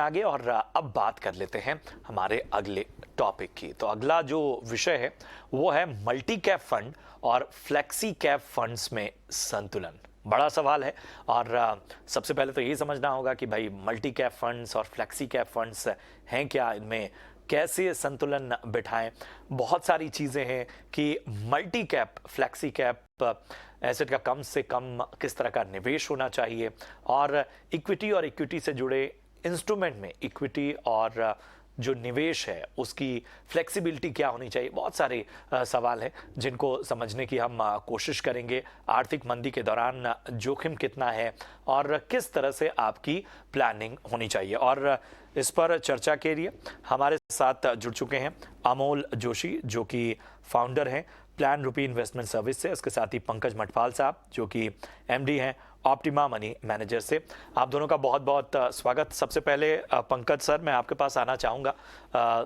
आगे और अब बात कर लेते हैं हमारे अगले टॉपिक की। तो अगला जो विषय है वो है मल्टी कैप फंड और फ्लेक्सी कैप फंड्स में संतुलन। बड़ा सवाल है और सबसे पहले तो यही समझना होगा कि भाई मल्टी कैप फंड्स और फ्लेक्सी कैप फंड्स हैं क्या, इनमें कैसे संतुलन बिठाएं। बहुत सारी चीज़ें हैं कि multi cap flexi cap asset का कम से कम किस तरह का निवेश होना चाहिए और इक्विटी से जुड़े इंस्ट्रूमेंट में इक्विटी और जो निवेश है उसकी फ्लेक्सिबिलिटी क्या होनी चाहिए। बहुत सारे सवाल हैं जिनको समझने की हम कोशिश करेंगे। आर्थिक मंदी के दौरान जोखिम कितना है और किस तरह से आपकी प्लानिंग होनी चाहिए, और इस पर चर्चा के लिए हमारे साथ जुड़ चुके हैं अमोल जोशी जो कि फाउंडर हैं प्लान रूपी इन्वेस्टमेंट सर्विस से, इसके साथ ही पंकज मटपाल साहब जो कि एमडी हैं ऑप्टिमा मनी मैनेजर से। आप दोनों का बहुत बहुत स्वागत। सबसे पहले पंकज सर, मैं आपके पास आना चाहूँगा,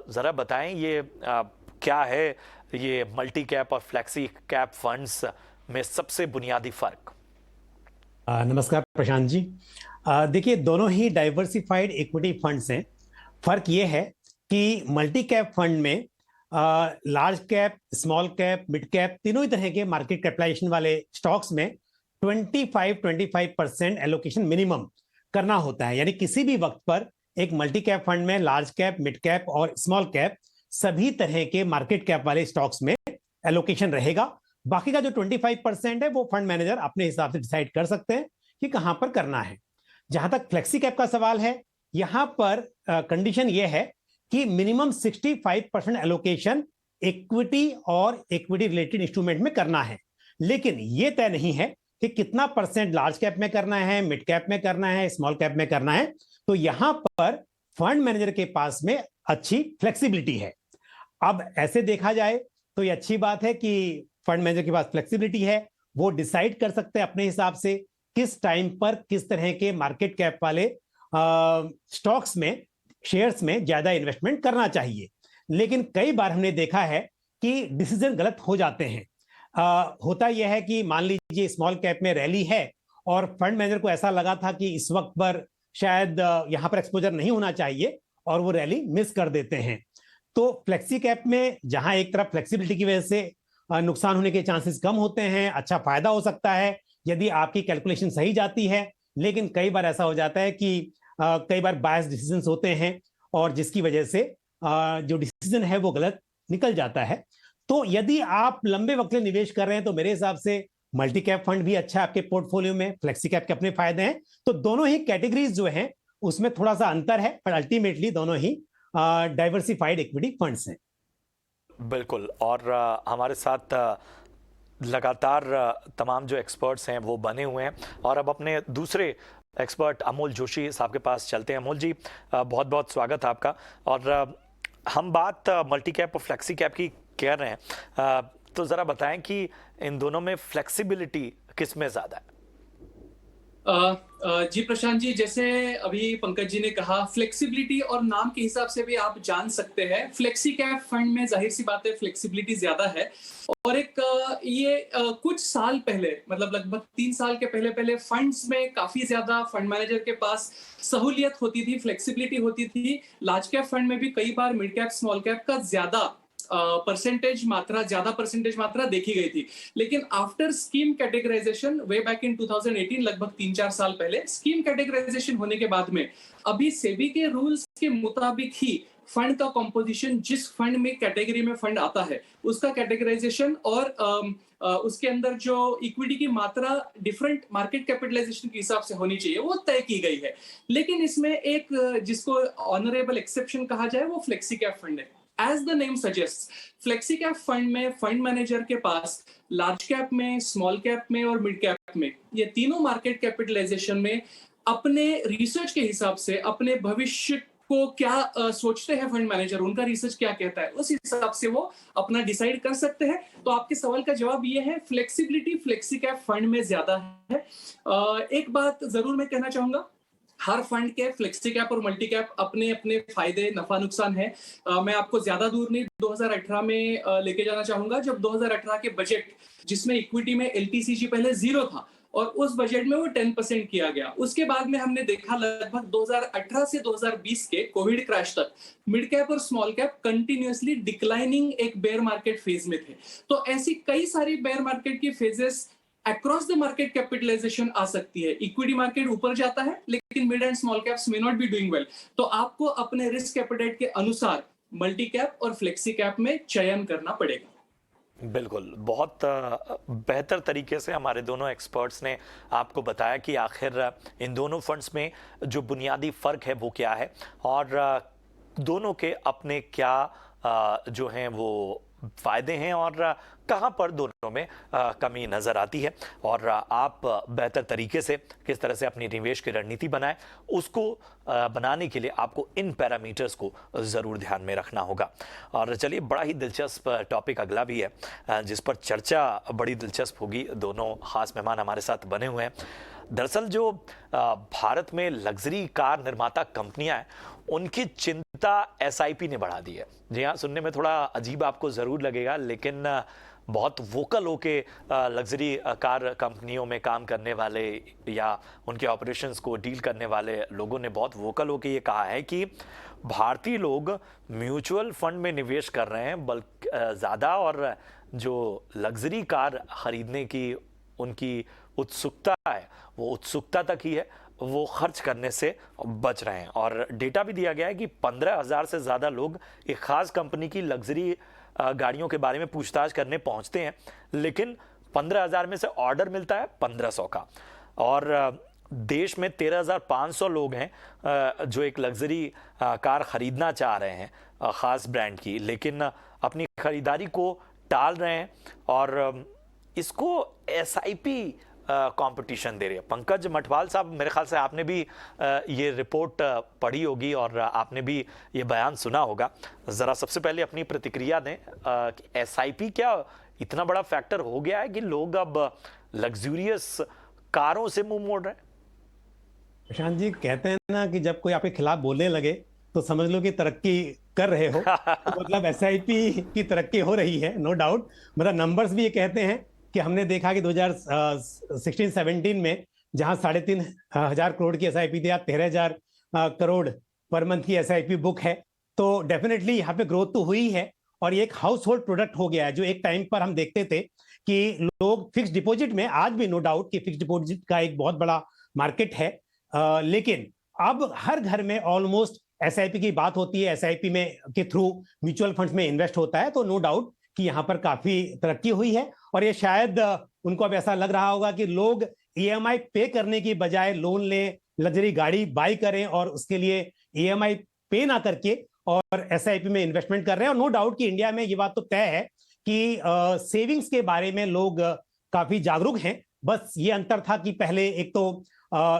ज़रा बताएं ये क्या है ये मल्टी कैप और फ्लेक्सी कैप फंड्स में सबसे बुनियादी फ़र्क। नमस्कार प्रशांत जी। देखिए, दोनों ही डाइवर्सिफाइड इक्विटी फंड्स हैं। फर्क ये है कि मल्टी कैप फंड में large cap, small cap, mid cap तीनों ही तरह के मार्केट कैपिटलाइजेशन वाले स्टॉक्स में 25% एलोकेशन मिनिमम करना होता है। यानी किसी भी वक्त पर एक मल्टी कैप फंड में लार्ज कैप, मिड कैप और स्मॉल कैप सभी तरह के मार्केट कैप वाले स्टॉक्स में एलोकेशन रहेगा। बाकी का जो 25% है वो फंड मैनेजर अपने हिसाब से डिसाइड कर सकते हैं कि कहां पर करना है। जहां तक फ्लेक्सी कैप का सवाल है, यहां पर कंडीशन यह है कि मिनिमम 65% एलोकेशन इक्विटी और इक्विटी रिलेटेड इंस्ट्रूमेंट में करना है, लेकिन यह तय नहीं है कि कितना परसेंट लार्ज कैप में करना है, मिड कैप में करना है, स्मॉल कैप में करना है। तो यहां पर फंड मैनेजर के पास में अच्छी फ्लेक्सिबिलिटी है। अब ऐसे देखा जाए तो ये अच्छी बात है कि फंड मैनेजर के पास फ्लेक्सिबिलिटी है, वो डिसाइड कर सकते हैं अपने हिसाब से किस टाइम पर किस तरह के मार्केट कैप वाले स्टॉक्स में, शेयर्स में ज्यादा इन्वेस्टमेंट करना चाहिए। लेकिन कई बार हमने देखा है कि डिसीजन गलत हो जाते हैं। होता यह है कि मान लीजिए स्मॉल कैप में रैली है और फंड मैनेजर को ऐसा लगा था कि इस वक्त पर शायद यहां पर एक्सपोजर नहीं होना चाहिए और वो रैली मिस कर देते हैं। तो फ्लेक्सी कैप में जहां एक तरफ फ्लेक्सिबिलिटी की वजह से नुकसान होने के चांसेस कम होते हैं, अच्छा फायदा हो सकता है यदि आपकी कैलकुलेशन सही जाती है। लेकिन कई बार ऐसा हो जाता है कि कई बार बायस डिसीजंस होते हैं और जिसकी वजह से जो डिसीजन है वो गलत निकल जाता है। तो यदि आप लंबे वक्त के निवेश कर रहे हैं तो मेरे हिसाब से मल्टी कैप फंड भी अच्छा है आपके पोर्टफोलियो में, फ्लेक्सी कैप के अपने फायदे हैं। तो दोनों ही कैटेगरीज जो हैं उसमें थोड़ा सा अंतर है, पर अल्टीमेटली दोनों ही डाइवर्सिफाइड इक्विटी फंड्स हैं। बिल्कुल, और हमारे साथ लगातार तमाम जो एक्सपर्ट्स हैं वो बने हुए हैं और अब अपने दूसरे एक्सपर्ट अमोल जोशी साहब के पास चलते हैं। अमोल जी, बहुत बहुत स्वागत आपका। और हम बात मल्टी कैप और फ्लेक्सी कैप की कर रहे हैं, तो ज़रा बताएं कि इन दोनों में फ्लेक्सिबिलिटी किस में ज़्यादा है। जी प्रशांत जी, जैसे अभी पंकज जी ने कहा, फ्लेक्सिबिलिटी और नाम के हिसाब से भी आप जान सकते हैं फ्लेक्सी कैप फंड में जाहिर सी बात है फ्लेक्सिबिलिटी ज्यादा है। और एक कुछ साल पहले, मतलब लगभग 3 साल के पहले फंड्स में काफी ज्यादा फंड मैनेजर के पास सहूलियत होती थी, फ्लेक्सिबिलिटी होती थी। लार्ज कैप फंड में भी कई बार मिड कैप, स्मॉल कैप का ज्यादा परसेंटेज मात्रा देखी गई थी। लेकिन after scheme categorisation way back in 2018, लगभग 3-4 साल पहले स्कीम कैटेगराइजेशन होने के बाद में अभी सेबी के रूल्स के मुताबिक ही फंड का कंपोजिशन, जिस फंड में कैटेगरी में फंड आता है उसका कैटेगराइजेशन और उसके अंदर जो इक्विटी की मात्रा डिफरेंट मार्केट कैपिटलाइजेशन के हिसाब से होनी चाहिए वो तय की गई है। लेकिन इसमें एक जिसको ऑनरेबल एक्सेप्शन कहा जाए वो फ्लेक्सी कैप फंड है। As the name suggests, flexi cap fund में फंड मैनेजर के पास लार्ज कैप में, स्मॉल कैप में और मिड कैप में, ये तीनों मार्केट कैपिटलाइजेशन में अपने रिसर्च के हिसाब से, अपने भविष्य को क्या सोचते हैं फंड मैनेजर, उनका रिसर्च क्या कहता है, उस हिसाब से वो अपना डिसाइड कर सकते हैं। तो आपके सवाल का जवाब ये है, फ्लेक्सिबिलिटी फ्लेक्सी कैप फंड में ज्यादा है। एक बात जरूर मैं कहना चाहूंगा, हर फंड के फ्लेक्सी कैप और मल्टी कैप अपने अपने फायदे, नफा नुकसान है। मैं आपको ज्यादा दूर नहीं 2018 में लेके जाना चाहूंगा, जब 2018 के बजट जिसमें इक्विटी में एलटीसीजी पहले 0 था, और उस बजट में वो 10% किया गया। उसके बाद में हमने देखा लगभग 2018 से 2020 के कोविड क्रैश तक मिड कैप और स्मॉल कैप कंटिन्यूअसली डिक्लाइनिंग एक बेयर मार्केट फेज में थे। तो ऐसी कई सारी बेयर मार्केट की phases across the market capitalization आ सकती है। इक्विटी मार्केट ऊपर जाता है लेकिन mid and small caps may not be doing well, तो आपको अपने रिस्क एपेटाइट के अनुसार मल्टी कैप और फ्लेक्सी कैप में चयन करना पड़ेगा। बिल्कुल, बहुत बेहतर तरीके से हमारे दोनों एक्सपर्ट्स ने आपको बताया कि आखिर इन दोनों फंड्स में जो बुनियादी फ़र्क है वो क्या है और दोनों के अपने क्या जो हैं वो फ़ायदे हैं और कहाँ पर दोनों में कमी नज़र आती है और आप बेहतर तरीके से किस तरह से अपनी निवेश की रणनीति बनाएं, उसको बनाने के लिए आपको इन पैरामीटर्स को ज़रूर ध्यान में रखना होगा। और चलिए, बड़ा ही दिलचस्प टॉपिक अगला भी है जिस पर चर्चा बड़ी दिलचस्प होगी। दोनों ख़ास मेहमान हमारे साथ बने हुए हैं। दरअसल जो भारत में लग्जरी कार निर्माता कंपनियां हैं, उनकी चिंता एसआईपी ने बढ़ा दी है। जी हाँ, सुनने में थोड़ा अजीब आपको ज़रूर लगेगा, लेकिन बहुत वोकल होके लग्जरी कार कंपनियों में काम करने वाले या उनके ऑपरेशंस को डील करने वाले लोगों ने बहुत वोकल होके ये कहा है कि भारतीय लोग म्यूचुअल फंड में निवेश कर रहे हैं बल्कि ज़्यादा, और जो लग्जरी कार खरीदने की उनकी उत्सुकता है वो उत्सुकता तक ही है, वो खर्च करने से बच रहे हैं। और डेटा भी दिया गया है कि 15,000 से ज़्यादा लोग एक ख़ास कंपनी की लग्जरी गाड़ियों के बारे में पूछताछ करने पहुंचते हैं, लेकिन 15,000 में से ऑर्डर मिलता है 1,500 का। और देश में 13,500 लोग हैं जो एक लग्जरी कार खरीदना चाह रहे हैं ख़ास ब्रांड की, लेकिन अपनी खरीदारी को टाल रहे हैं और इसको एसआईपी कंपटीशन दे रही है। पंकज मठवाल साहब, मेरे ख्याल से आपने भी ये रिपोर्ट पढ़ी होगी और आपने भी ये बयान सुना होगा। ज़रा सबसे पहले अपनी प्रतिक्रिया दें कि एसआईपी क्या इतना बड़ा फैक्टर हो गया है कि लोग अब लग्जूरियस कारों से मुंह मोड़ रहे हैं? प्रशांत जी, कहते हैं ना कि जब कोई आपके खिलाफ बोलने लगे तो समझ लो कि तरक्की कर रहे हो। तो मतलब एसआईपी की तरक्की हो रही है, नो डाउट। मतलब नंबर्स भी ये कहते हैं कि हमने देखा कि 2016-17 में जहां 3,500 करोड़ की एसआईपी थी, 13,000 करोड़ पर मंथ की एसआईपी बुक है। तो डेफिनेटली यहाँ पे ग्रोथ तो हुई है और ये एक हाउस होल्ड प्रोडक्ट हो गया है। जो एक टाइम पर हम देखते थे कि लोग फिक्स डिपॉजिट में, आज भी नो डाउट कि फिक्स डिपॉजिट का एक बहुत बड़ा मार्केट है, लेकिन अब हर घर में ऑलमोस्ट एसआईपी की बात होती है। एसआईपी में के थ्रू म्यूचुअल फंड्स में इन्वेस्ट होता है, तो नो डाउट कि यहाँ पर काफी तरक्की हुई है। और ये शायद उनको अब ऐसा लग रहा होगा कि लोग ईएमआई पे करने की बजाय लोन लें, लग्जरी गाड़ी बाई करें और उसके लिए ईएमआई पे ना करके और एसआईपी में इन्वेस्टमेंट कर रहे हैं। और नो डाउट कि इंडिया में ये बात तो तय है कि सेविंग्स के बारे में लोग काफी जागरूक हैं। बस ये अंतर था कि पहले एक तो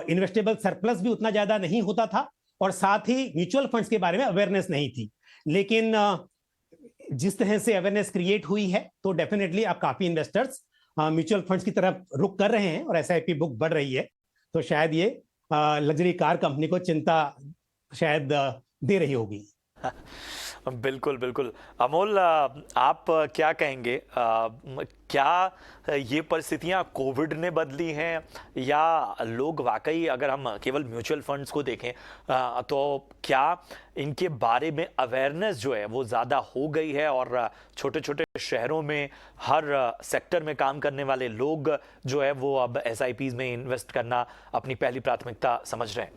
इन्वेस्टेबल सरप्लस भी उतना ज्यादा नहीं होता था और साथ ही म्यूचुअल फंड्स के बारे में अवेयरनेस नहीं थी। लेकिन जिस तरह से अवेयरनेस क्रिएट हुई है तो डेफिनेटली अब काफी इन्वेस्टर्स म्यूचुअल फंड्स की तरफ रुख कर रहे हैं और एसआईपी बुक बढ़ रही है। तो शायद ये लग्जरी कार कंपनी को चिंता शायद दे रही होगी। बिल्कुल बिल्कुल। अमोल, आप क्या कहेंगे? क्या ये परिस्थितियां कोविड ने बदली हैं या लोग वाकई, अगर हम केवल म्यूचुअल फंड्स को देखें तो क्या इनके बारे में अवेयरनेस जो है वो ज़्यादा हो गई है और छोटे छोटे शहरों में हर सेक्टर में काम करने वाले लोग जो है वो अब एसआईपीज़ में इन्वेस्ट करना अपनी पहली प्राथमिकता समझ रहे हैं?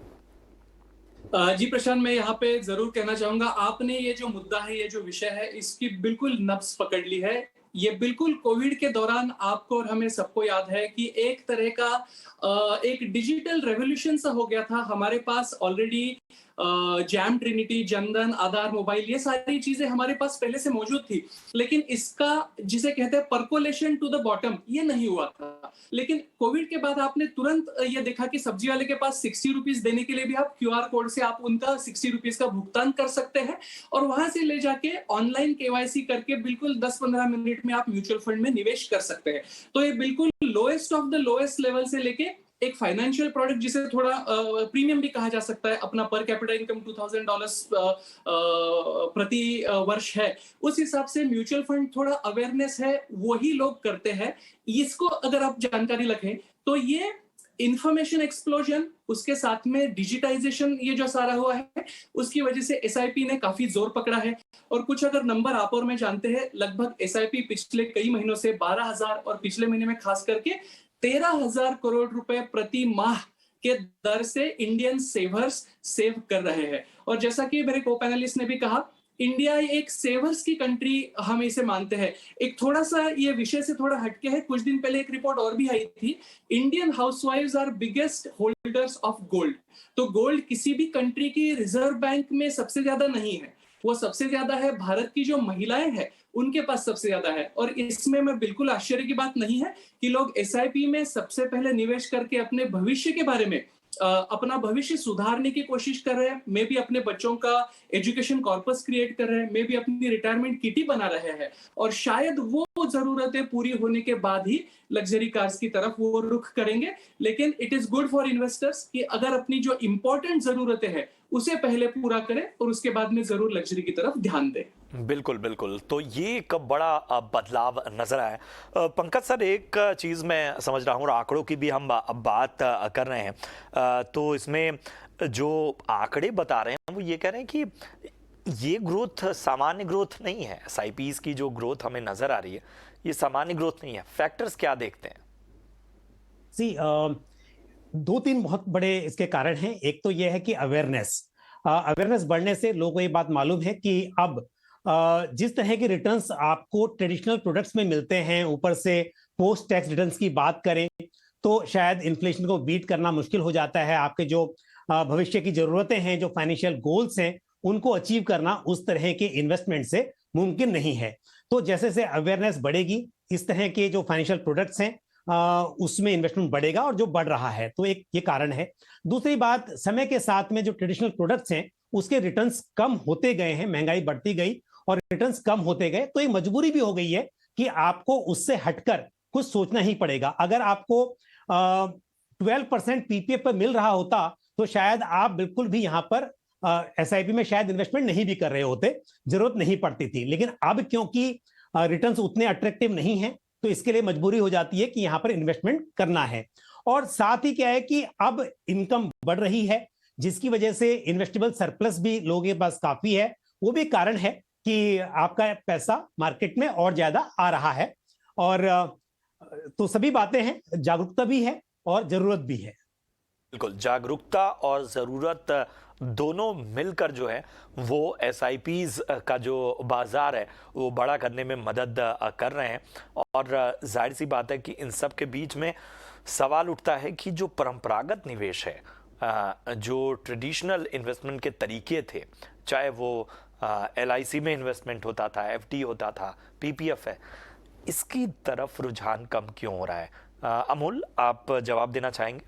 जी प्रशांत, मैं यहाँ पे जरूर कहना चाहूंगा, आपने ये जो मुद्दा है, ये जो विषय है, इसकी बिल्कुल नब्ज पकड़ ली है। ये बिल्कुल कोविड के दौरान आपको और हमें सबको याद है कि एक तरह का एक डिजिटल रेवोल्यूशन सा हो गया था। हमारे पास ऑलरेडी जैम ट्रिनिटी, जनधन, आधार, मोबाइल, ये सारी चीजें हमारे पास पहले से मौजूद थी, लेकिन इसका जिसे कहते हैं परकोलेशन टू द बॉटम, ये नहीं हुआ था। लेकिन कोविड के बाद आपने तुरंत ये देखा कि सब्जी वाले के पास 60 रुपीज देने के लिए भी आप क्यूआर कोड से आप उनका 60 रुपीज का भुगतान कर सकते हैं और वहां से ले जाके ऑनलाइन केवाईसी करके बिल्कुल 10-15 मिनट में आप म्यूचुअल फंड में निवेश कर सकते हैं। तो ये बिल्कुल lowest of the lowest level से लेके एक फाइनेंशियल प्रोडक्ट जिसे थोड़ा प्रीमियम भी कहा जा सकता है, अपना पर कैपिटा इनकम $2,000 प्रति वर्ष है, उस हिसाब से म्यूचुअल फंड थोड़ा अवेयरनेस है, वही लोग करते हैं। इसको अगर आप जानकारी रखें तो ये इंफॉर्मेशन एक्सप्लोजन, उसके साथ में डिजिटाइजेशन, ये जो सारा हुआ है, उसकी वजह से एसआईपी ने काफी जोर पकड़ा है। और कुछ अगर नंबर आप और मैं जानते हैं, लगभग एसआईपी पिछले कई महीनों से 12,000 और पिछले महीने में खास करके 13,000 करोड़ रुपए प्रति माह के दर से इंडियन सेवर्स सेव कर रहे हैं। और जैसा कि मेरे को पैनलिस्ट ने भी कहा, इंडिया एक सेवर्स की कंट्री हम इसे मानते हैं। एक थोड़ा सा ये विषय से थोड़ा हटके है, कुछ दिन पहले एक रिपोर्ट और भी आई थी, Indian housewives are biggest holders of gold. तो गोल्ड किसी भी कंट्री की रिजर्व बैंक में सबसे ज्यादा नहीं है, वो सबसे ज्यादा है भारत की जो महिलाएं हैं उनके पास सबसे ज्यादा है। और इसमें मैं बिल्कुल आश्चर्य की बात नहीं है कि लोग एसआईपी में सबसे पहले निवेश करके अपने भविष्य के बारे में, अपना भविष्य सुधारने की कोशिश कर रहे हैं। मे भी अपने बच्चों का एजुकेशन कॉर्पस क्रिएट कर रहे हैं, मे भी अपनी रिटायरमेंट किटी बना रहे हैं, और शायद वो जरूरतें पूरी होने के बाद ही लग्जरी कार्स की तरफ वो रुख करेंगे। लेकिन it is good for investors कि अगर अपनी जो इंपॉर्टेंट जरूरतें हैं उसे पहले पूरा करें और उसके बाद में जरूर लग्जरी की तरफ ध्यान दें। बिल्कुल बिल्कुल, तो ये एक बड़ा बदलाव नजर आया। पंकज सर, एक चीज़ मैं समझ रहा हूँ, और आंकड़ों की भी हम अब बात कर रहे हैं, तो इसमें जो आंकड़े बता रहे हैं वो ये कह रहे हैं कि ये ग्रोथ सामान्य ग्रोथ नहीं है। एसआईपीज़ की जो ग्रोथ हमें नजर आ रही है ये सामान्य ग्रोथ नहीं है। फैक्टर्स क्या देखते हैं? दो तीन बहुत बड़े इसके कारण हैं। एक तो यह है कि अवेयरनेस बढ़ने से लोगों को ये बात मालूम है कि अब जिस तरह के रिटर्न्स आपको ट्रेडिशनल प्रोडक्ट्स में मिलते हैं, ऊपर से पोस्ट टैक्स रिटर्न्स की बात करें तो शायद इन्फ्लेशन को बीट करना मुश्किल हो जाता है। आपके जो भविष्य की जरूरतें हैं, जो फाइनेंशियल गोल्स हैं, उनको अचीव करना उस तरह के इन्वेस्टमेंट से मुमकिन नहीं है। तो जैसे जैसे अवेयरनेस बढ़ेगी, इस तरह के जो फाइनेंशियल प्रोडक्ट्स हैं उसमें इन्वेस्टमेंट बढ़ेगा, और जो बढ़ रहा है, तो एक ये कारण है। दूसरी बात, समय के साथ में जो ट्रेडिशनल प्रोडक्ट्स हैं उसके रिटर्न्स कम होते गए हैं, महंगाई बढ़ती गई और रिटर्न्स कम होते गए, तो ये मजबूरी भी हो गई है कि आपको उससे हटकर कुछ सोचना ही पड़ेगा। अगर आपको 12% पीपीएफ पर मिल रहा होता तो शायद आप बिल्कुल भी यहां पर एसआईपी में शायद इन्वेस्टमेंट नहीं भी कर रहे होते, जरूरत नहीं पड़ती थी। लेकिन अब क्योंकि रिटर्न्स उतने अट्रैक्टिव नहीं हैं, तो इसके लिए मजबूरी हो जाती है कि यहां पर इन्वेस्टमेंट करना है। और साथ ही क्या है कि अब इनकम बढ़ रही है, जिसकी वजह से इन्वेस्टेबल सरप्लस भी लोगों के पास काफी है। वो भी कारण है कि आपका पैसा मार्केट में और ज्यादा आ रहा है। और तो सभी बातें हैं, जागरूकता भी है और जरूरत भी है। बिल्कुल, जागरूकता और ज़रूरत दोनों मिलकर जो है वो एसआईपीज़ का जो बाज़ार है वो बड़ा करने में मदद कर रहे हैं। और जाहिर सी बात है कि इन सब के बीच में सवाल उठता है कि जो परंपरागत निवेश है, जो ट्रेडिशनल इन्वेस्टमेंट के तरीके थे, चाहे वो एलआईसी में इन्वेस्टमेंट होता था, एफडी होता था, पीपीएफ है, इसकी तरफ रुझान कम क्यों हो रहा है? अमूल, आप जवाब देना चाहेंगे?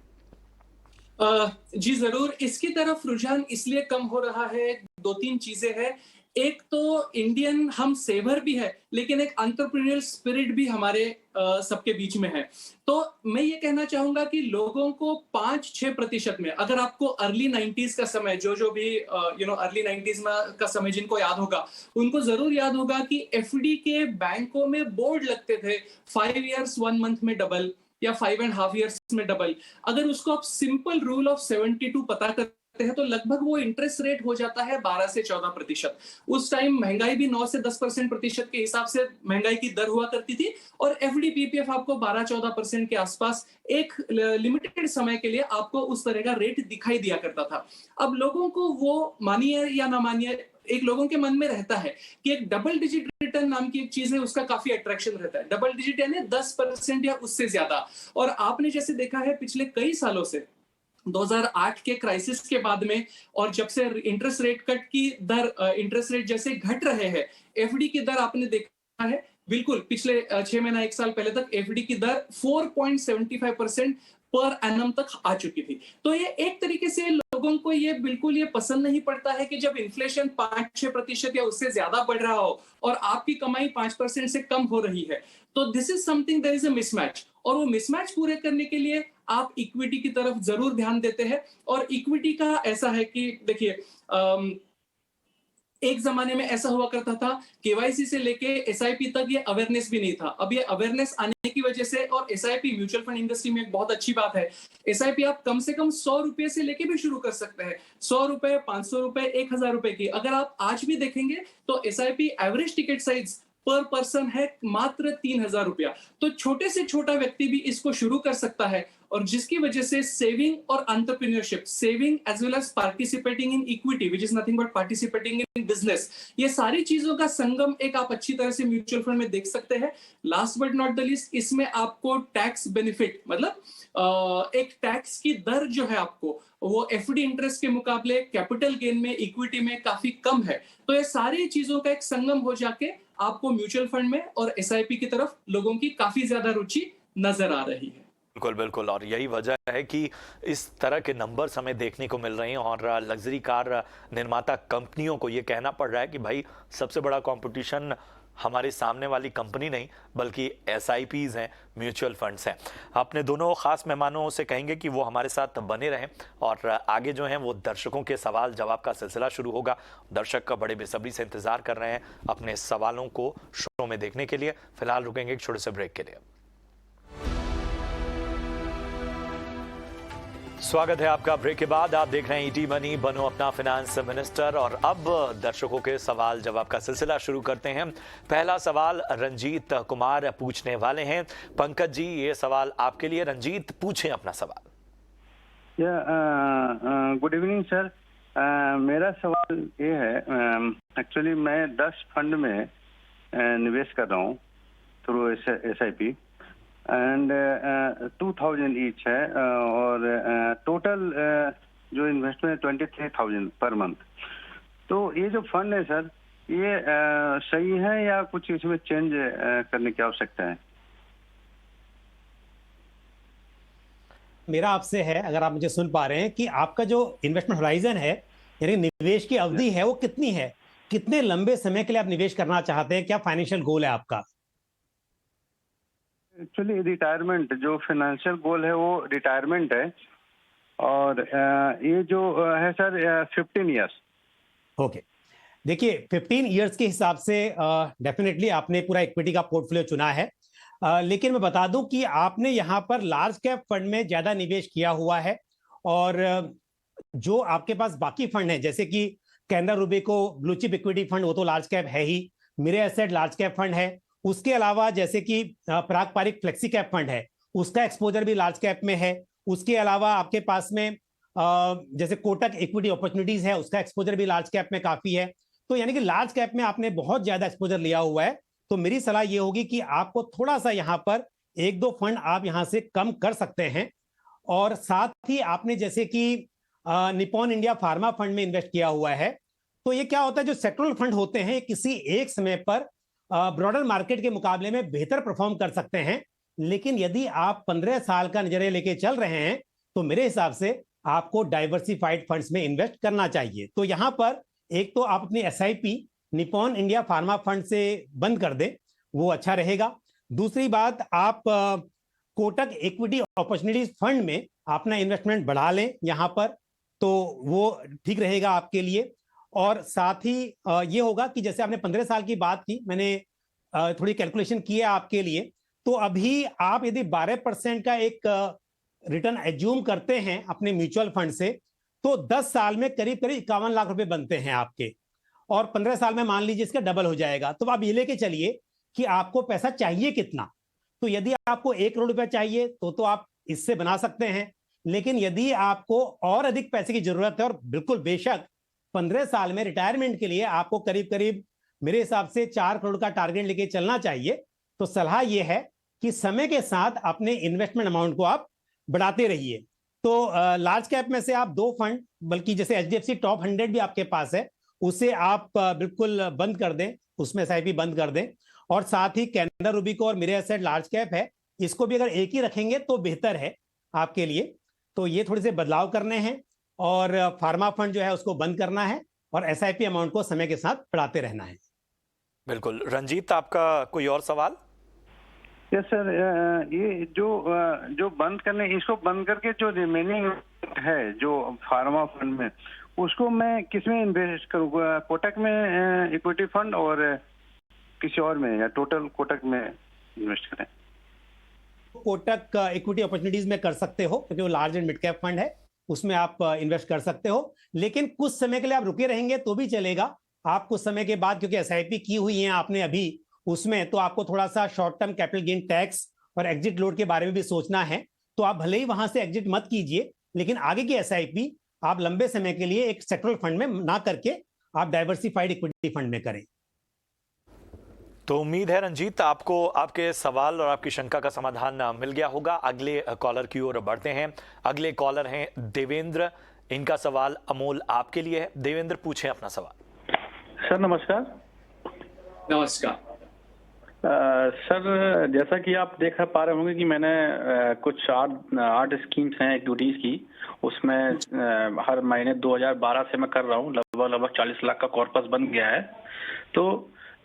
जी जरूर, इसकी तरफ रुझान इसलिए कम हो रहा है, दो तीन चीजें हैं। एक तो इंडियन हम सेवर भी है, लेकिन एक एंटरप्रेन्योर स्पिरिट भी हमारे सबके बीच में है। तो मैं ये कहना चाहूंगा कि लोगों को 5-6% में, अगर आपको अर्ली 90s का समय, जो भी अर्ली 90s में का समय जिनको याद होगा, उनको जरूर याद होगा कि एफडी के बैंकों में बोर्ड लगते थे, 5 years 1 month में डबल या 5.5 years में डबल। अगर उसको आप सिंपल रूल ऑफ 72 पता करते हैं तो लगभग वो इंटरेस्ट रेट हो जाता है 12 से 14%। उस टाइम महंगाई भी 9 से 10% प्रतिशत के हिसाब से महंगाई की दर हुआ करती थी, और एफडी पीपीएफ आपको 12-14% के आसपास एक लिमिटेड समय के लिए आपको उस तरह का रेट दिखाई दिया करता था। अब लोगों को वो, मानिए या ना मानिए, एक लोगों के मन में रहता है कि एक डबल डिजिट रिटर्न नाम की एक चीज है, उसका काफी अट्रैक्शन रहता है। डबल डिजिट यानी 10% या उससे ज्यादा। और आपने जैसे देखा है पिछले कई सालों से, 2008 के क्राइसिस के बाद में, और जब से इंटरेस्ट रेट कट की दर, इंटरेस्ट रेट जैसे घट रहे हैं, एफडी की दर आपने देखा है, बिल्कुल पिछले 6 महीना 1 साल पहले तक एफडी की दर 4.75% पर एनम तक आ चुकी थी। तो ये एक तरीके से लोगों को ये बिल्कुल ये पसंद नहीं पड़ता है कि जब इन्फ्लेशन 5-6% या उससे ज्यादा बढ़ रहा हो और आपकी कमाई 5% से कम हो रही है। तो this is something, there is a mismatch, और वो मिसमैच पूरे करने के लिए आप इक्विटी की तरफ जरूर ध्यान देते हैं। और इक्विटी का ऐसा है कि देखिए, एक जमाने में ऐसा हुआ करता था, केवाईसी से लेके एसआईपी तक ये अवेयरनेस भी नहीं था। अब ये अवेयरनेस आने की वजह से, और एसआईपी म्यूचुअल फंड इंडस्ट्री में एक बहुत अच्छी बात है, एसआईपी आप कम से कम 100 रुपए से लेके भी शुरू कर सकते हैं। 100 रुपए, 500 रुपए, 1000 रुपए की। अगर आप आज भी देखेंगे तो एसआईपी एवरेज टिकट साइज पर पर्सन है मात्र 3000 रुपया। तो छोटे से छोटा व्यक्ति भी इसको शुरू कर सकता है, और जिसकी वजह से सेविंग और entrepreneurship, saving as well as participating in equity which is nothing but participating in business, ये सारी चीजों का संगम एक आप अच्छी तरह से म्यूचुअल फंड में देख सकते हैं। Last but not the least, इसमें आपको टैक्स बेनिफिट, मतलब एक टैक्स की दर जो है आपको, वो एफडी इंटरेस्ट के मुकाबले कैपिटल गेन में, इक्विटी में काफी कम है। तो ये सारी चीजों का एक संगम हो जाके आपको म्यूचुअल फंड में और एसआईपी की तरफ लोगों की काफी ज्यादा रुचि नजर आ रही है। बिल्कुल बिल्कुल, और यही वजह है कि इस तरह के नंबर्स हमें देखने को मिल रहे हैं, और लग्जरी कार निर्माता कंपनियों को ये कहना पड़ रहा है कि भाई सबसे बड़ा कंपटीशन हमारे सामने वाली कंपनी नहीं बल्कि एसआईपीज हैं, म्यूचुअल फंड्स हैं। अपने दोनों खास मेहमानों से कहेंगे कि वो हमारे साथ बने रहें, और आगे जो हैं वो दर्शकों के सवाल जवाब का सिलसिला शुरू होगा। दर्शक बड़े बेसब्री से इंतजार कर रहे हैं अपने सवालों को शो में देखने के लिए। फिलहाल रुकेंगे एक छोटे से ब्रेक के लिए। स्वागत है आपका ब्रेक के बाद। आप देख रहे हैं ईटी मनी, बनो अपना फाइनेंस मिनिस्टर। और अब दर्शकों के सवाल जवाब का सिलसिला शुरू करते हैं। पहला सवाल रंजीत कुमार पूछने वाले हैं। पंकज जी, ये सवाल आपके लिए। रंजीत, पूछें अपना सवाल। Good evening sir. मेरा सवाल ये है, एक्चुअली मैं 10 फंड में निवेश कर रहा हूँ थ्रू एसआईपी, एंड 2000 ईच है, और टोटल जो इन्वेस्टमेंट 23,000 पर मंथ। तो ये जो फंड है सर, ये सही है या कुछ इसमें चेंज करने की आवश्यकता है? मेरा आपसे है, अगर आप मुझे सुन पा रहे हैं, कि आपका जो इन्वेस्टमेंट होराइजन है, यानी निवेश की अवधि है, वो कितनी है? कितने लंबे समय के लिए आप निवेश करना चाहते हैं? क्या फाइनेंशियल गोल है आपका? एक्चुअली रिटायरमेंट, जो फाइनेंशियल गोल है वो रिटायरमेंट है, और ये जो है सर 15 ईयर्स। ओके, देखिए 15 ईयर्स के हिसाब से डेफिनेटली आपने पूरा इक्विटी का पोर्टफोलियो चुना है। लेकिन मैं बता दूं कि आपने यहाँ पर लार्ज कैप फंड में ज्यादा निवेश किया हुआ है, और जो आपके पास बाकी फंड है, जैसे कि Canara Robeco blue chip equity fund, वो तो लार्ज कैप है ही। Mirae asset large cap fund है। उसके अलावा जैसे कि Parag Parikh flexi cap fund है, उसका एक्सपोजर भी लार्ज कैप में है। उसके अलावा आपके पास में जैसे कोटक इक्विटी अपॉर्चुनिटीज है, उसका एक्सपोजर भी लार्ज कैप में काफी है। तो यानी कि लार्ज कैप में आपने बहुत ज्यादा एक्सपोजर लिया हुआ है। तो मेरी सलाह ये होगी कि आपको थोड़ा सा यहाँ पर 1-2 फंड आप यहाँ से कम कर सकते हैं। और साथ ही आपने जैसे कि निपॉन इंडिया फार्मा फंड में इन्वेस्ट किया हुआ है। तो ये क्या होता है, जो सेक्टरल फंड होते हैं किसी एक समय पर ब्रॉडर मार्केट के मुकाबले में बेहतर परफॉर्म कर सकते हैं। लेकिन यदि आप 15 साल का नजरिया लेके चल रहे हैं, तो मेरे हिसाब से आपको डाइवर्सिफाइड फंड्स में इन्वेस्ट करना चाहिए। तो यहां पर एक तो आप अपनी SIP Nippon India pharma fund से बंद कर दें, वो अच्छा रहेगा। दूसरी बात, आप कोटक इक्विटी अपॉर्चुनिटीज फंड में अपना इन्वेस्टमेंट बढ़ा लें यहां पर, तो वो ठीक रहेगा आपके लिए। और साथ ही ये होगा कि जैसे आपने 15 साल की बात की, मैंने थोड़ी कैलकुलेशन की है आपके लिए। तो अभी आप यदि 12% का एक रिटर्न एज्यूम करते हैं अपने म्यूचुअल फंड से, तो 10 साल में करीब करीब 51 लाख रुपए बनते हैं आपके, और 15 साल में मान लीजिए इसका डबल हो जाएगा। तो आप ये लेके चलिए कि आपको पैसा चाहिए कितना। तो यदि आपको 1 करोड़ रुपया चाहिए तो आप इससे बना सकते हैं। लेकिन यदि आपको और अधिक पैसे की जरूरत है, और बिल्कुल बेशक 15 साल में रिटायरमेंट के लिए आपको करीब करीब मेरे हिसाब से 4 करोड़ का टारगेट लेके चलना चाहिए, तो सलाह यह है कि समय के साथ अपने इन्वेस्टमेंट अमाउंट को आप बढ़ाते रहिए। तो लार्ज कैप में से आप 2 फंड, बल्कि जैसे एचडीएफसी टॉप 100 भी आपके पास है, उसे आप बिल्कुल बंद कर दें, उसमें एसआईपी बंद कर दें। और साथ ही कैनरा रूबिको और मिरे एसेट लार्ज कैप है, इसको भी अगर एक ही रखेंगे तो बेहतर है आपके लिए। तो ये थोड़े से बदलाव करने हैं, और फार्मा फंड जो है उसको बंद करना है, और एसआईपी अमाउंट को समय के साथ बढ़ाते रहना है। बिल्कुल। रंजीत, आपका कोई और सवाल? यस सर, ये जो बंद करने, इसको बंद करके जो रिमेनिंग है जो फार्मा फंड में, उसको मैं किसमें इन्वेस्ट करूँ, कोटक में इक्विटी फंड और किसी और में, या टोटल कोटक में इन्वेस्ट करें? कोटक इक्विटी अपॉर्चुनिटीज में कर सकते हो क्योंकि वो large and mid cap fund है, उसमें आप इन्वेस्ट कर सकते हो। लेकिन कुछ समय के लिए आप रुके रहेंगे तो भी चलेगा। आप कुछ समय के बाद, क्योंकि एसआईपी की हुई है आपने अभी उसमें, तो आपको थोड़ा सा short term capital gain tax और एग्जिट लोड के बारे में भी सोचना है। तो आप भले ही वहां से एग्जिट मत कीजिए, लेकिन आगे की एसआईपी आप लंबे समय के लिए एक सेक्टरल फंड में ना करके आप डाइवर्सिफाइड इक्विटी फंड में करें। तो उम्मीद है रंजीत आपको आपके सवाल और आपकी शंका का समाधान मिल गया होगा। अगले कॉलर की ओर बढ़ते हैं। अगले कॉलर हैं देवेंद्र। इनका सवाल अमोल आपके लिए है। देवेंद्र, पूछें अपना सवाल। सर नमस्कार। नमस्कार। सर, जैसा कि आप देख पा रहे होंगे कि मैंने कुछ आठ स्कीम्स हैं इक्विटीज की, उसमें हर महीने 2012 से मैं कर रहा हूँ। लगभग 40 लाख का कॉर्पस बन गया है। तो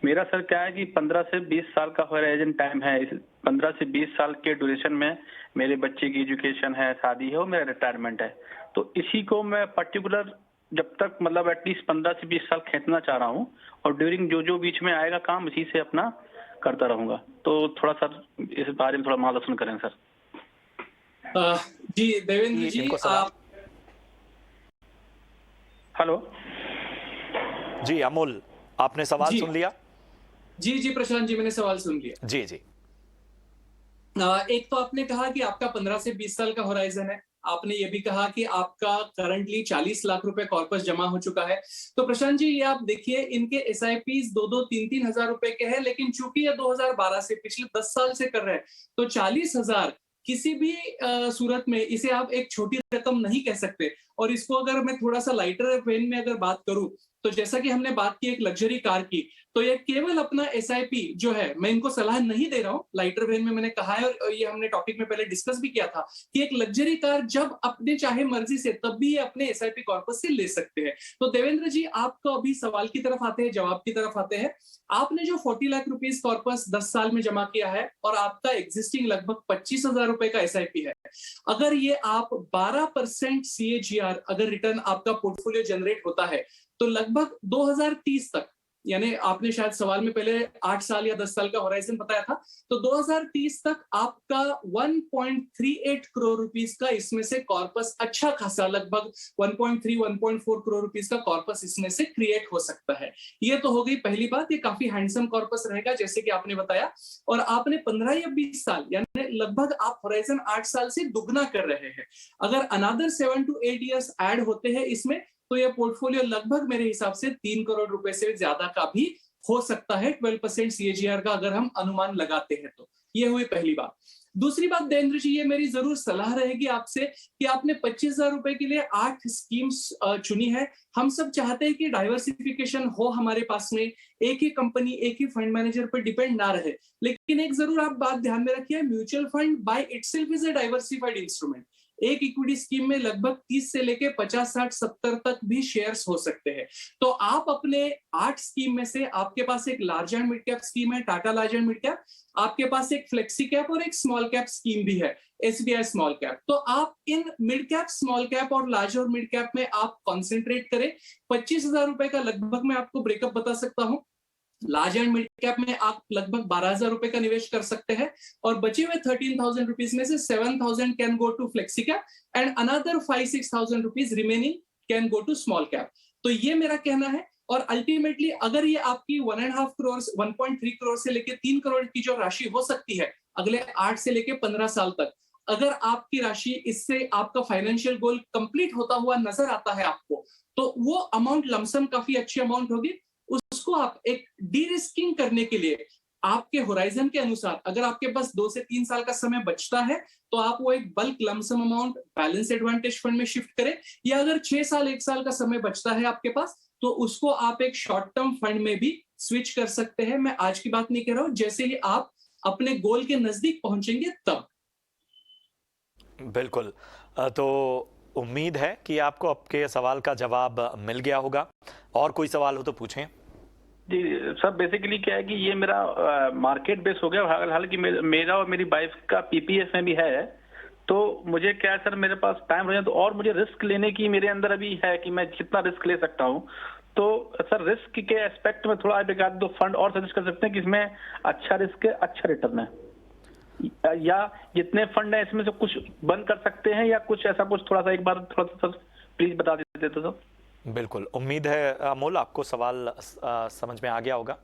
मेरा सर क्या है कि 15 से 20 साल का हॉराइजन टाइम है। इस 15 से 20 साल के ड्यूरेशन में मेरे बच्चे की एजुकेशन है, शादी है और मेरा रिटायरमेंट है। तो इसी को मैं पर्टिकुलर जब तक मतलब एटलीस्ट 15 से 20 साल खींचना चाह रहा हूँ, और ड्यूरिंग जो बीच में आएगा काम इसी से अपना करता रहूंगा। तो थोड़ा सर इस बारे में थोड़ा मार्गदर्शन करें सर। जी देवेंद्र जी, आप हेलो। जी अमोल, आपने सवाल सुन लिया? जी प्रशांत जी, मैंने सवाल सुन लिया। जी। एक तो आपने कहा कि आपका 15 से 20 साल का होराइजन है। आपने ये भी कहा कि आपका करंटली 40 लाख रुपए कॉर्पस जमा हो चुका है। तो प्रशांत जी, ये आप देखिए, इनके एसआईपीज 2-3 हजार रुपए के हैं, लेकिन चूंकि ये 2012 से पिछले 10 साल से कर रहे हैं, तो 40,000 किसी भी सूरत में इसे आप एक छोटी रकम नहीं कह सकते। और इसको अगर मैं थोड़ा सा लाइटर वेन में अगर बात करूं, तो जैसा कि हमने बात की एक लग्जरी कार की, तो ये केवल अपना एसआईपी जो है, मैं इनको सलाह नहीं दे रहा हूं, लाइटर वेन में मैंने कहा है, और ये हमने टॉपिक में पहले डिस्कस भी किया था कि एक लग्जरी कार जब अपने चाहे मर्जी से तब भी ये अपने एसआईपी कॉर्पस से ले सकते हैं। तो देवेंद्र जी, आपको अभी सवाल की तरफ आते हैं, जवाब की तरफ आते हैं। आपने जो 40 लाख रुपीस कॉर्पस 10 साल में जमा किया है और आपका एग्जिस्टिंग लगभग 25,000 रुपए का एसआईपी है, अगर ये आप 12% CAGR अगर रिटर्न आपका पोर्टफोलियो जनरेट होता है, तो लगभग 2030 तक, यानी आपने शायद सवाल में पहले 8 साल या 10 साल का होराइजन बताया था, तो 2030 तक आपका 1.38 करोड़ रुपीस का इसमें से कॉर्पस, अच्छा खासा लगभग 1.4 करोड़ रुपीस का कॉर्पस इसमें से क्रिएट हो सकता है। ये तो हो गई पहली बात, ये काफी हैंडसम कॉर्पस रहेगा जैसे कि आपने बताया। और आपने 15 या 20 साल, यानी लगभग आप होराइजन 8 साल से दुगना कर रहे हैं। अगर अनदर 7 to 8 years ऐड होते हैं इसमें, तो यह पोर्टफोलियो लगभग मेरे हिसाब से 3 करोड़ रुपए से ज्यादा का भी हो सकता है, 12% CAGR का अगर हम अनुमान लगाते हैं तो। ये हुई पहली बात। दूसरी बात देवेंद्र जी, ये मेरी जरूर सलाह रहेगी आपसे कि आपने 25,000 रुपए के लिए 8 स्कीम्स चुनी है। हम सब चाहते हैं कि डाइवर्सिफिकेशन हो हमारे पास में, एक ही कंपनी एक ही फंड मैनेजर पर डिपेंड ना रहे। लेकिन एक जरूर आप बात ध्यान में रखिए, mutual fund by itself is a diversified instrument. एक इक्विटी स्कीम में लगभग 30 से लेके 50, 60, 70 तक भी शेयर्स हो सकते हैं। तो आप अपने 8 स्कीम में से, आपके पास एक large and mid cap scheme है, Tata large and mid cap, आपके पास एक फ्लेक्सी कैप और एक स्मॉल कैप स्कीम भी है, SBI स्मॉल कैप। तो आप in mid cap, small cap और लार्ज और मिड कैप में आप कॉन्सेंट्रेट करें। 25,000 रुपए का लगभग मैं आपको ब्रेकअप बता सकता हूं। लार्ज एंड मिड कैप में आप लगभग 12,000 रुपए का निवेश कर सकते हैं, और बचे हुए 13,000 रुपीज में से 7,000 can go to flexi cap and another 5-6,000 rupees remaining can go to small cap. तो ये मेरा कहना है। और अल्टीमेटली अगर ये आपकी 1.5 करोड़, 1.3 करोड़ से लेके 3 करोड़ की जो राशि हो सकती है अगले 8 से लेके 15 साल तक, अगर आपकी राशि, इससे आपका फाइनेंशियल गोल कंप्लीट होता हुआ नजर आता है आपको, तो वो अमाउंट लमसम काफी अच्छी अमाउंट होगी। उसको आप एक डी रिस्किंग करने के लिए आपके होराइजन के अनुसार, अगर आपके पास 2 से 3 साल का समय बचता है, तो आप वो एक bulk lump sum amount balance advantage fund में शिफ्ट करें, या अगर 6 साल 1 साल का समय बचता है आपके पास, तो उसको आप एक शॉर्ट टर्म फंड में भी स्विच कर सकते हैं। मैं आज की बात नहीं कर रहा हूं, जैसे ही आप अपने गोल के नजदीक पहुंचेंगे तब। बिल्कुल। तो उम्मीद है कि आपको आपके सवाल का जवाब मिल गया होगा। और कोई सवाल हो तो पूछें। जी सर, बेसिकली क्या है कि ये मेरा मार्केट बेस हो गया, हालांकि मेरा और मेरी वाइफ का PPF में भी है। तो मुझे क्या है सर, मेरे पास टाइम हो जाए तो और मुझे रिस्क लेने की मेरे अंदर अभी है कि मैं कितना रिस्क ले सकता हूँ। तो सर रिस्क के एस्पेक्ट में थोड़ा आप एक आध दो फंड और सजेस्ट कर सकते हैं कि इसमें अच्छा रिस्क है, अच्छा रिटर्न है, या जितने फंड है इसमें से कुछ बंद कर सकते हैं या कुछ ऐसा कुछ, थोड़ा सा एक बार थोड़ा सा सर प्लीज बता देते तो सर। बिल्कुल, उम्मीद है अमोल आपको सवाल समझ में आ गया होगा।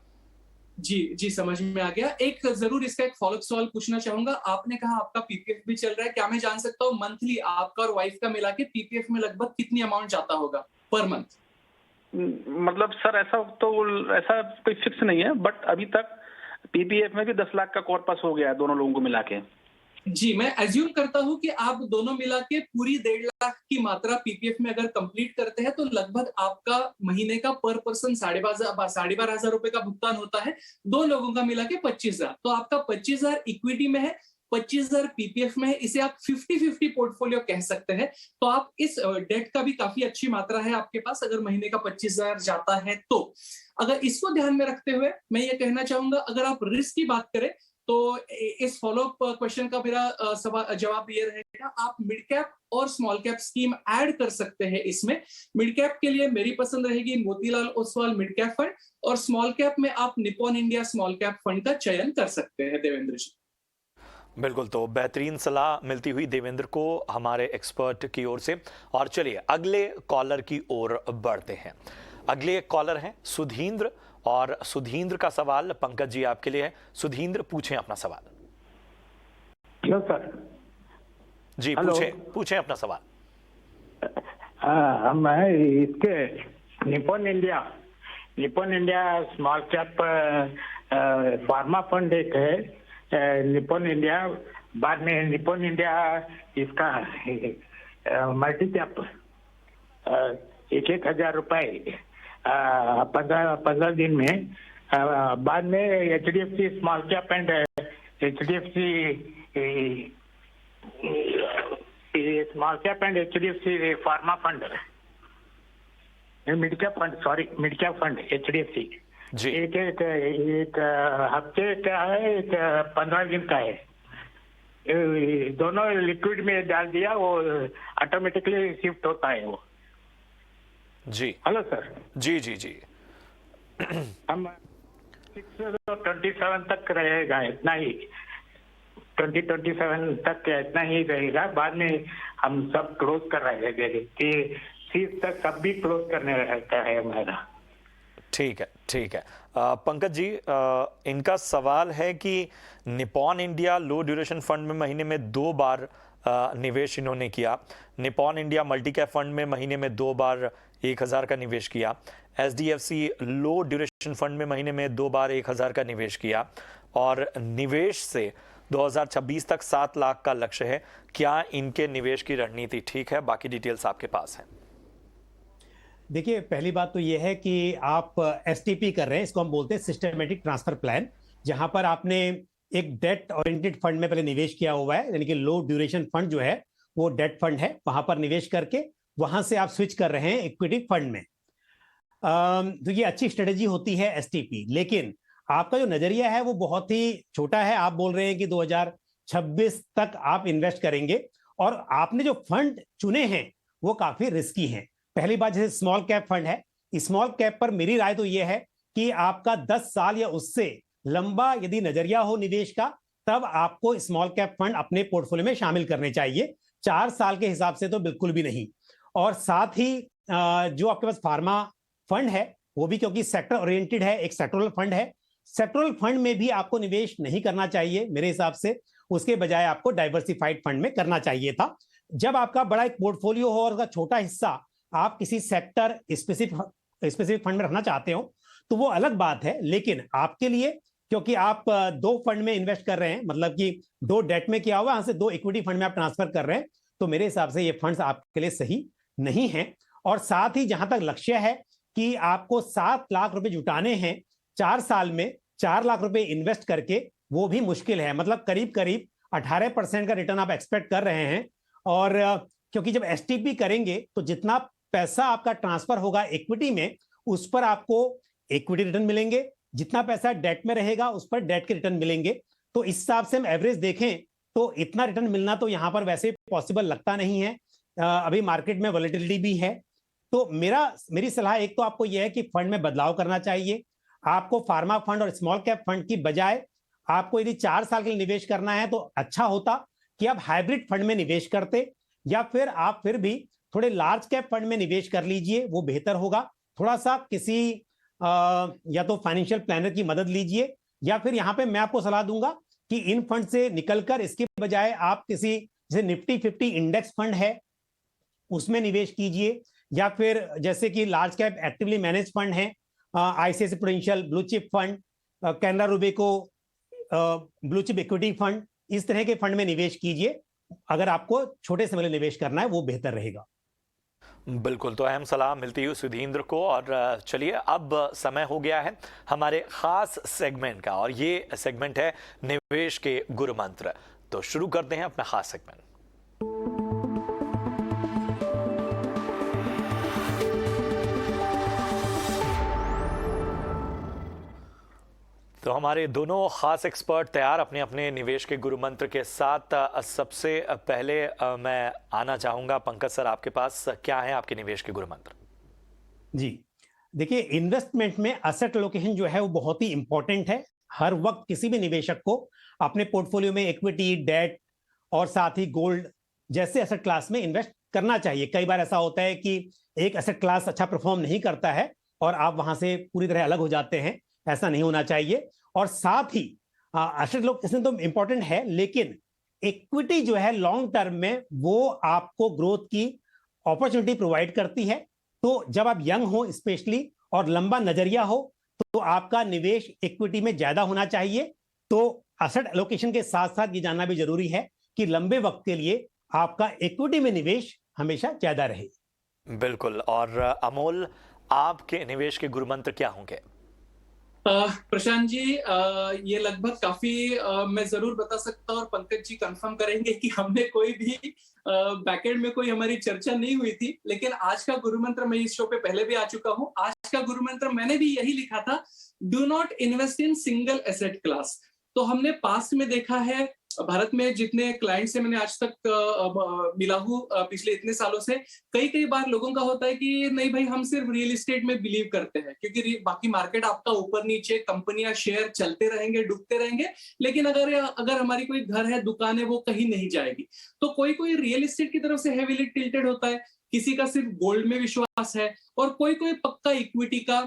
जी जी, समझ में आ गया। एक जरूर इसका एक फॉलोअप सवाल पूछना चाहूंगा। आपने कहा आपका पीपीएफ भी चल रहा है, क्या मैं जान सकता हूँ मंथली आपका और वाइफ का मिला के पीपीएफ में लगभग कितनी अमाउंट जाता होगा पर मंथ? मतलब सर ऐसा कोई फिक्स नहीं है, बट अभी तक पीपीएफ में भी 10 लाख का कॉर्पस हो गया है दोनों लोगों को मिला के। जी, मैं एज्यूम करता हूं कि आप दोनों मिला के पूरी 1.5 लाख की मात्रा पीपीएफ में अगर कंप्लीट करते हैं तो लगभग आपका महीने का पर पर्सन 12,500 रुपए का भुगतान होता है। दो लोगों का मिला के 25,000, तो आपका 25,000 इक्विटी में है, 25,000 पीपीएफ में है। इसे आप 50-50 पोर्टफोलियो कह सकते हैं। तो आप इस डेट का भी काफी अच्छी मात्रा है आपके पास अगर महीने का 25,000 जाता है तो। अगर इसको ध्यान में रखते हुए मैं ये कहना चाहूंगा, अगर आप रिस्क की बात करें तो इस फॉलोअप क्वेश्चन का मेरा जवाब ये रहेगा, आप मिड कैप और स्मॉल कैप स्कीम ऐड कर सकते हैं इसमें। मिड कैप के लिए मेरी पसंद रहेगी Motilal Oswal mid cap fund, और स्मॉल कैप में आप Nippon India small cap fund का चयन कर सकते हैं। देवेंद्र जी बिल्कुल, तो बेहतरीन सलाह मिलती हुई देवेंद्र को हमारे एक्सपर्ट की ओर से। और चलिए अगले कॉलर की ओर बढ़ते हैं। अगले कॉलर हैं सुधींद्र, और सुधींद्र का सवाल पंकज जी आपके लिए है। सुधींद्र पूछें अपना सवाल। Hello sir. जी पूछें अपना सवाल। हम इसके Nippon India small cap pharma fund एक है, निप्पॉन इंडिया, बाद में निप्पॉन इंडिया इसका मल्टी कैप 1,000 रुपए 15 दिन में, बाद में HDFC small cap and HDFC small cap and HDFC pharma fund, mid cap fund HDFC जी। एक हफ्ते का है, एक 15 दिन का है। दोनों लिक्विड में डाल दिया, वो ऑटोमेटिकली शिफ्ट होता है वो। जी हेलो सर। जी जी जी हम 627 तक रहेगा, इतना ही 2027 तक इतना ही रहेगा। बाद में हम सब क्लोज कर रहे हैं कि 30 तक सब भी क्लोज करने रहता है हमारा। ठीक है। पंकज जी, इनका सवाल है कि निप्पॉन इंडिया लो ड्यूरेशन फंड में महीने में 2 बार निवेश इन्होंने किया। Nippon India multi cap fund में महीने में 2 बार 1,000 का निवेश किया। HDFC लो ड्यूरेशन फंड में महीने में 2 बार 1,000 का निवेश किया, और निवेश से 2026 तक 7 लाख का लक्ष्य है। क्या इनके निवेश की रणनीति ठीक है? बाकी डिटेल्स आपके पास हैं। देखिए, पहली बात तो यह है कि आप STP कर रहे हैं, इसको हम बोलते हैं सिस्टमेटिक ट्रांसफर प्लान, जहां पर आपने एक डेट ओरिएंटेड फंड में पहले निवेश किया हुआ है, यानी कि लो ड्यूरेशन फंड जो है वो डेट फंड है, वहां पर निवेश करके वहां से आप स्विच कर रहे हैं इक्विटी फंड में। तो ये अच्छी स्ट्रेटेजी होती है STP, लेकिन आपका जो नजरिया है वो बहुत ही छोटा है। आप बोल रहे हैं कि 2026 तक आप इन्वेस्ट करेंगे, और आपने जो फंड चुने हैं वो काफी रिस्की हैं। पहली बात, जैसे स्मॉल कैप फंड है, स्मॉल कैप पर मेरी राय तो यह है कि आपका 10 साल या उससे लंबा यदि नजरिया हो निवेश का, तब आपको स्मॉल कैप फंड अपने पोर्टफोलियो में शामिल करने चाहिए। 4 साल के हिसाब से तो बिल्कुल भी नहीं। और साथ ही जो आपके पास फार्मा फंड है वो भी क्योंकि सेक्टर ओरिएंटेड है, एक सेक्टोरल फंड है, सेक्टोरल फंड में भी आपको निवेश नहीं करना चाहिए मेरे हिसाब से। उसके बजाय आपको डाइवर्सिफाइड फंड में करना चाहिए था। जब आपका बड़ा एक पोर्टफोलियो हो और उसका छोटा हिस्सा आप किसी सेक्टर स्पेसिफिक फंड में रखना चाहते हो तो वो अलग बात है। लेकिन आपके लिए, क्योंकि आप 2 फंड में इन्वेस्ट कर रहे हैं, मतलब कि 2 डेट में किया हुआ, यहां से 2 इक्विटी फंड में आप ट्रांसफर कर रहे हैं, तो मेरे हिसाब से ये फंड्स आपके लिए सही नहीं है। और साथ ही जहां तक लक्ष्य है कि आपको 7 लाख रुपए जुटाने हैं 4 साल में, 4 लाख रुपए इन्वेस्ट करके, वो भी मुश्किल है। मतलब करीब करीब 18% का रिटर्न आप एक्सपेक्ट कर रहे हैं। और क्योंकि जब STP करेंगे तो जितना पैसा आपका ट्रांसफर होगा इक्विटी में, उस पर आपको इक्विटी रिटर्न मिलेंगे, जितना पैसा डेट में रहेगा उस पर डेट के रिटर्न मिलेंगे। तो इस हिसाब से हम एवरेज देखें तो इतना रिटर्न मिलना तो यहाँ पर वैसे पॉसिबल लगता नहीं है। अभी मार्केट में वॉलेटिलिटी भी है। तो मेरी सलाह एक तो आपको यह है कि फंड में बदलाव करना चाहिए। आपको फार्मा फंड और स्मॉल कैप फंड की बजाय आपको यदि 4 साल के लिए निवेश करना है तो अच्छा होता कि आप हाइब्रिड फंड में निवेश करते, या फिर आप फिर भी थोड़े लार्ज कैप फंड में निवेश कर लीजिए, वो बेहतर होगा। थोड़ा सा किसी या तो फाइनेंशियल प्लानर की मदद लीजिए, या फिर यहाँ पे मैं आपको सलाह दूंगा कि इन फंड से निकलकर इसके बजाय आप किसी जैसे निफ्टी 50 इंडेक्स फंड है उसमें निवेश कीजिए, या फिर जैसे कि large cap actively manage fund है, ICICI Prudential blue chip fund, Canara Robeco blue chip equity fund, इस तरह के फंड में निवेश कीजिए। अगर आपको छोटे समय में निवेश करना है वो बेहतर रहेगा। बिल्कुल, तो अहम सलाह मिलती है सुधींद्र को। और चलिए अब समय हो गया है हमारे खास सेगमेंट का, और ये सेगमेंट है निवेश के गुरु मंत्र। तो शुरू करते हैं अपना खास सेगमेंट। तो हमारे दोनों खास एक्सपर्ट तैयार अपने अपने निवेश के गुरु मंत्र के साथ। सबसे पहले मैं आना चाहूंगा पंकज सर, आपके पास क्या है आपके निवेश के गुरु मंत्र? जी देखिए, इन्वेस्टमेंट में एसेट एलोकेशन जो है वो बहुत ही इंपॉर्टेंट है। हर वक्त किसी भी निवेशक को अपने पोर्टफोलियो में इक्विटी, डेट और साथ ही गोल्ड जैसे एसेट क्लास में इन्वेस्ट करना चाहिए। कई बार ऐसा होता है कि एक एसेट क्लास अच्छा परफॉर्म नहीं करता है और आप वहां से पूरी तरह अलग हो जाते हैं, ऐसा नहीं होना चाहिए। और साथ ही एसेट एलोकेशन तो इंपॉर्टेंट है, लेकिन इक्विटी जो है लॉन्ग टर्म में वो आपको ग्रोथ की अपॉर्चुनिटी प्रोवाइड करती है। तो जब आप यंग हो स्पेशली और लंबा नजरिया हो तो आपका निवेश इक्विटी में ज्यादा होना चाहिए। तो एसेट एलोकेशन के साथ साथ ये जानना भी जरूरी है कि लंबे वक्त के लिए आपका इक्विटी में निवेश हमेशा ज्यादा रहे। बिल्कुल। और अमोल, आपके निवेश के गुरु मंत्र क्या होंगे? प्रशांत जी, ये लगभग काफी मैं जरूर बता सकता हूँ और पंकज जी कंफर्म करेंगे कि हमने कोई भी बैकएंड में कोई हमारी चर्चा नहीं हुई थी। लेकिन आज का गुरु मंत्र, मैं इस शो पे पहले भी आ चुका हूँ, आज का गुरु मंत्र मैंने भी यही लिखा था, do not invest in single asset class. तो हमने पास्ट में देखा है, भारत में जितने क्लाइंट से मैंने आज तक मिला हूँ पिछले इतने सालों से, कई बार लोगों का होता है कि नहीं भाई, हम सिर्फ रियल एस्टेट में बिलीव करते हैं क्योंकि बाकी मार्केट आपका ऊपर नीचे, कंपनियां, शेयर चलते रहेंगे, डूबते रहेंगे, लेकिन अगर हमारी कोई घर है, दुकान है, वो कहीं नहीं जाएगी। तो कोई रियल एस्टेट की तरफ से हेवीली टिल्टेड होता है, किसी का सिर्फ गोल्ड में विश्वास है, और कोई पक्का इक्विटी का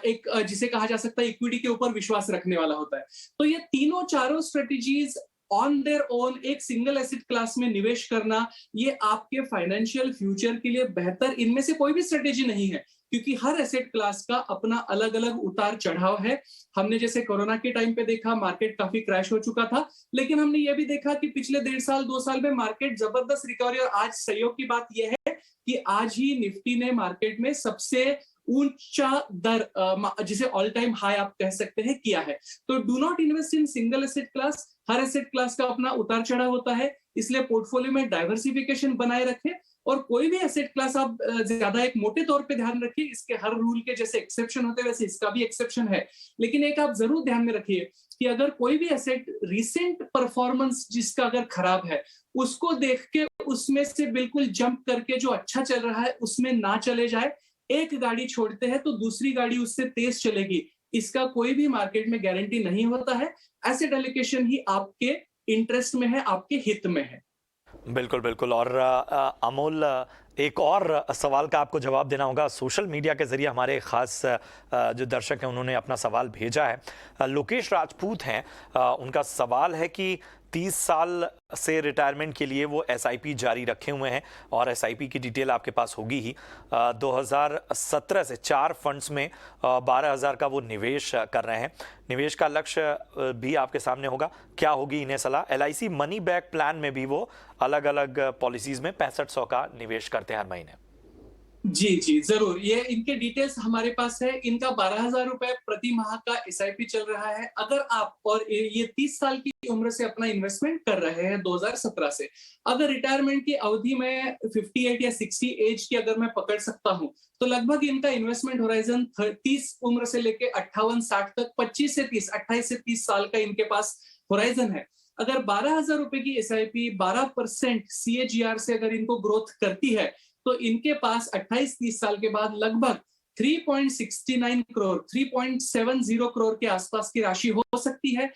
एक जिसे कहा जा सकता है इक्विटी के ऊपर विश्वास रखने वाला होता है। तो ये तीनों चारों स्ट्रेटेजीज ऑन देयर ओन एक सिंगल एसेट क्लास में निवेश करना, ये आपके फाइनेंशियल फ्यूचर के लिए बेहतर इनमें से कोई भी स्ट्रेटेजी नहीं है, क्योंकि हर एसेट क्लास का अपना अलग अलग उतार चढ़ाव है। हमने जैसे कोरोना के टाइम पे देखा, मार्केट काफी क्रैश हो चुका था, लेकिन हमने ये भी देखा कि पिछले 1.5 साल 2 साल में मार्केट जबरदस्त रिकवरी, और आज सहयोग की बात यह है कि आज ही निफ्टी ने मार्केट में सबसे ऊंचा दर, जिसे ऑल टाइम हाई आप कह सकते हैं, किया है। तो do not invest in single asset class. Her asset class का अपना उतार चढ़ाव होता है, इसलिए पोर्टफोलियो में डाइवर्सिफिकेशन बनाए रखें, और कोई भी एसेट क्लास आप ज्यादा एक मोटे तौर पे ध्यान रखिए। इसके हर रूल के जैसे एक्सेप्शन होते हैं वैसे इसका भी एक्सेप्शन है, लेकिन एक आप जरूर ध्यान में रखिए कि अगर कोई भी एसेट रिसेंट परफॉर्मेंस जिसका अगर खराब है, उसको देख के उसमें से बिल्कुल जंप करके जो अच्छा चल रहा है उसमें ना चले जाए। एक गाड़ी छोड़ते हैं तो दूसरी गाड़ी उससे तेज चलेगी, इसका कोई भी मार्केट में गारंटी नहीं होता है। एसेट एलोकेशन ही आपके इंटरेस्ट में है, आपके हित में है। बिल्कुल बिल्कुल। और अमोल, एक और सवाल का आपको जवाब देना होगा। सोशल मीडिया के जरिए हमारे खास जो दर्शक हैं उन्होंने अपना सवाल भेजा है। लोकेश राजपूत हैं, उनका सवाल है कि 30 साल से रिटायरमेंट के लिए वो एसआईपी जारी रखे हुए हैं, और एसआईपी की डिटेल आपके पास होगी ही। 2017 से 4 फंड्स में 12,000 का वो निवेश कर रहे हैं। निवेश का लक्ष्य भी आपके सामने होगा, क्या होगी इन्हें सलाह। LIC मनी बैक प्लान में भी वो अलग अलग पॉलिसीज में 6500 का निवेश करते हैं हर महीने। जी जरूर, ये इनके डिटेल्स हमारे पास है। इनका 12,000 रुपए प्रति माह का एसआईपी चल रहा है। अगर आप, और ये 30 साल की उम्र से अपना इन्वेस्टमेंट कर रहे हैं 2017 से, अगर रिटायरमेंट की अवधि में 58 या 60 एज की अगर मैं पकड़ सकता हूं, तो लगभग इनका इन्वेस्टमेंट होराइजन 30 उम्र से लेके 58-60 तक, 25 से 30, 28 से 30 साल का इनके पास होराइजन है। अगर 12,000 रुपए की एसआईपी 12% CAGR से अगर इनको ग्रोथ करती है तो इनके पास 28-30 साल के बाद लगभग 3.69 करोड़ 3.70 करोड़ के आसपास की राशि हो सकती है।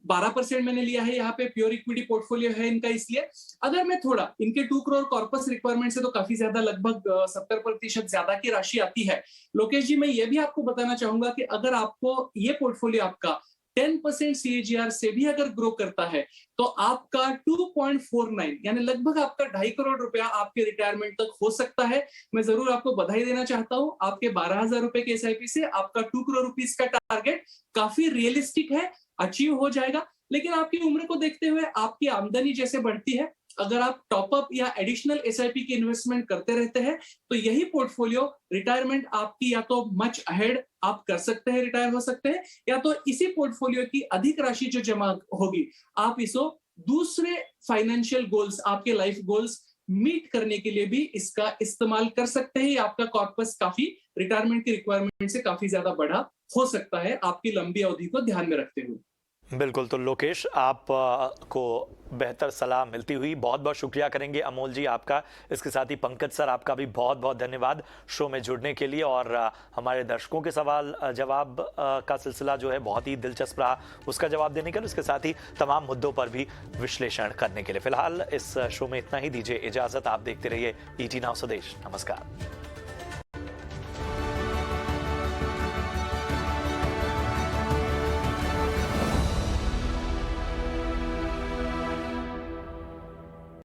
12% मैंने लिया है, यहाँ पे प्योर इक्विटी पोर्टफोलियो है इनका, इसलिए अगर मैं थोड़ा इनके 2 करोड़ कॉर्पस रिक्वायरमेंट से तो काफी ज्यादा, लगभग 70% ज्यादा की राशि आती है। लोकेश जी, मैं ये भी आपको बताना चाहूंगा कि अगर आपको ये पोर्टफोलियो आपका 10% CAGR से भी अगर ग्रो करता है तो आपका 2.49 यानी लगभग आपका 2.5 करोड़ रुपया आपके रिटायरमेंट तक हो सकता है। मैं जरूर आपको बधाई देना चाहता हूं, आपके 12,000 रुपए के एसआईपी से आपका 2 करोड़ रुपीस का टारगेट काफी रियलिस्टिक है, अचीव हो जाएगा। लेकिन आपकी उम्र को देखते हुए आपकी आमदनी जैसे बढ़ती है, अगर आप टॉपअप या एडिशनल एसआईपी की इन्वेस्टमेंट करते रहते हैं तो यही पोर्टफोलियो रिटायरमेंट आपकी या तो मच अहेड आप कर सकते हैं, रिटायर हो सकते हैं, या तो इसी पोर्टफोलियो की अधिक राशि जो जमा होगी आप इसको दूसरे फाइनेंशियल गोल्स, आपके लाइफ गोल्स मीट करने के लिए भी इसका इस्तेमाल कर सकते हैं। आपका कॉर्पस काफी रिटायरमेंट की रिक्वायरमेंट से काफी ज्यादा बड़ा हो सकता है आपकी लंबी अवधि को ध्यान में रखते हुए। बिल्कुल, तो लोकेश आप को बेहतर सलाह मिलती हुई बहुत बहुत शुक्रिया करेंगे अमोल जी आपका। इसके साथ ही पंकज सर आपका भी बहुत बहुत धन्यवाद शो में जुड़ने के लिए और हमारे दर्शकों के सवाल जवाब का सिलसिला जो है बहुत ही दिलचस्प रहा, उसका जवाब देने के लिए, उसके साथ ही तमाम मुद्दों पर भी विश्लेषण करने के लिए। फिलहाल इस शो में इतना ही, दीजिए इजाजत। आप देखते रहिए ET Now स्वदेश। नमस्कार।